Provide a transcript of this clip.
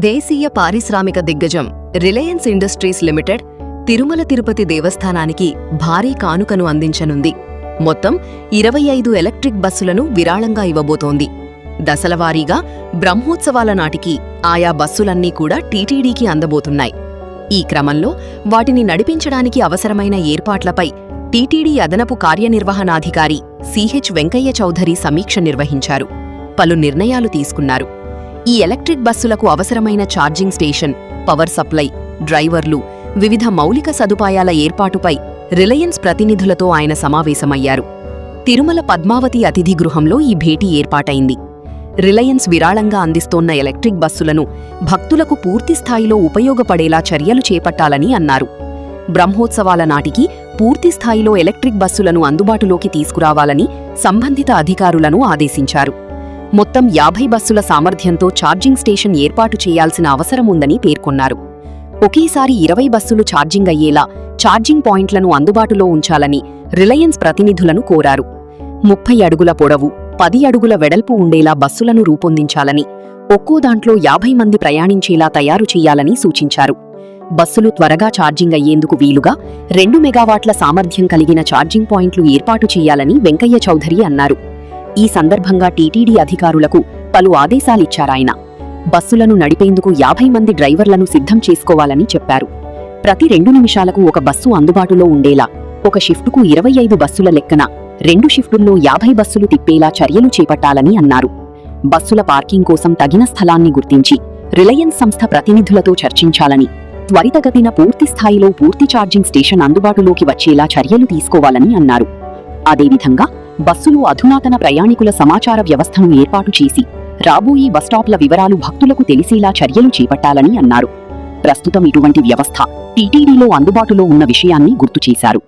దేశీయ పారిశ్రామిక దిగ్గజం Reliance industries limited Tirumala Tirupati దేవస్థానానికి భారీ కానుకను అందించనుంది. మొత్తం 25 ఎలక్ట్రిక్ బస్సులను విరాళంగా ఇవ్వబోతోంది. దశలవారీగా బ్రహ్మోత్సవాల నాటికి ఆయా బస్సులన్నీ కూడా టీటీడీకి అందబోతున్నాయి. ఈ క్రమంలో వాటిని నడిపించడానికి అవసరమైన ఏర్పాట్లపై టీటీడీ అదనపు కార్యనిర్వహణాధికారి సిహెచ్ వెంకయ్య చౌధరి సమీక్ష నిర్వహించారు. పలు నిర్ణయాలు తీసుకున్నారు. ఈ ఎలక్ట్రిక్ బస్సులకు అవసరమైన ఛార్జింగ్ స్టేషన్, పవర్ సప్లై, డ్రైవర్లు, వివిధ మౌలిక సదుపాయాల ఏర్పాటుపై రిలయన్స్ ప్రతినిధులతో ఆయన సమావేశమయ్యారు. తిరుమల పద్మావతి అతిథి గృహంలో ఈ భేటీ ఏర్పాటైంది. రిలయన్స్ విరాళంగా అందిస్తోన్న ఎలక్ట్రిక్ బస్సులను భక్తులకు పూర్తిస్థాయిలో ఉపయోగపడేలా చర్యలు చేపట్టాలని అన్నారు. బ్రహ్మోత్సవాల నాటికి పూర్తిస్థాయిలో ఎలక్ట్రిక్ బస్సులను అందుబాటులోకి తీసుకురావాలని సంబంధిత అధికారులను ఆదేశించారు. మొత్తం 50 బస్సుల సామర్థ్యంతో ఛార్జింగ్ స్టేషన్ ఏర్పాటు చేయాల్సిన అవసరముందని పేర్కొన్నారు. ఒకేసారి 20 బస్సులు ఛార్జింగ్ అయ్యేలా ఛార్జింగ్ పాయింట్లను అందుబాటులో ఉంచాలని రిలయన్స్ ప్రతినిధులను కోరారు. 30 అడుగుల పొడవు, 10 అడుగుల వెడల్పు ఉండేలా బస్సులను రూపొందించాలని, ఒక్కో దాంట్లో 50 మంది ప్రయాణించేలా తయారు చేయాలని సూచించారు. బస్సులు త్వరగా ఛార్జింగ్ అయ్యేందుకు వీలుగా 2 మెగావాట్ల సామర్థ్యం కలిగిన ఛార్జింగ్ పాయింట్లు ఏర్పాటు చేయాలని వెంకయ్య చౌధరి అన్నారు. ఈ సందర్భంగా టీటీడీ అధికారులకు పలు ఆదేశాలిచ్చారాయన. బస్సులను నడిపేందుకు 50 మంది డ్రైవర్లను సిద్ధం చేసుకోవాలని చెప్పారు. ప్రతి 2 నిమిషాలకు ఒక బస్సు అందుబాటులో ఉండేలా, ఒక షిఫ్టుకు 25 బస్సుల లెక్కన 2 షిఫ్టుల్లో 50 బస్సులు తిప్పేలా చర్యలు చేపట్టాలని అన్నారు. బస్సుల పార్కింగ్ కోసం తగిన స్థలాన్ని గుర్తించి రిలయన్స్ సంస్థ ప్రతినిధులతో చర్చించాలని, త్వరితగతిన పూర్తిస్థాయిలో పూర్తి ఛార్జింగ్ స్టేషన్ అందుబాటులోకి వచ్చేలా చర్యలు తీసుకోవాలని అన్నారు. అదేవిధంగా బస్సులు అధునాతన ప్రయాణికుల సమాచార వ్యవస్థను ఏర్పాటు చేసి రాబోయే బస్టాప్ల వివరాలు భక్తులకు తెలిసేలా చర్యలు చేపట్టాలని అన్నారు. ప్రస్తుతం ఇటువంటి వ్యవస్థ టీటీడీలో అందుబాటులో ఉన్న విషయాన్ని గుర్తు చేశారు.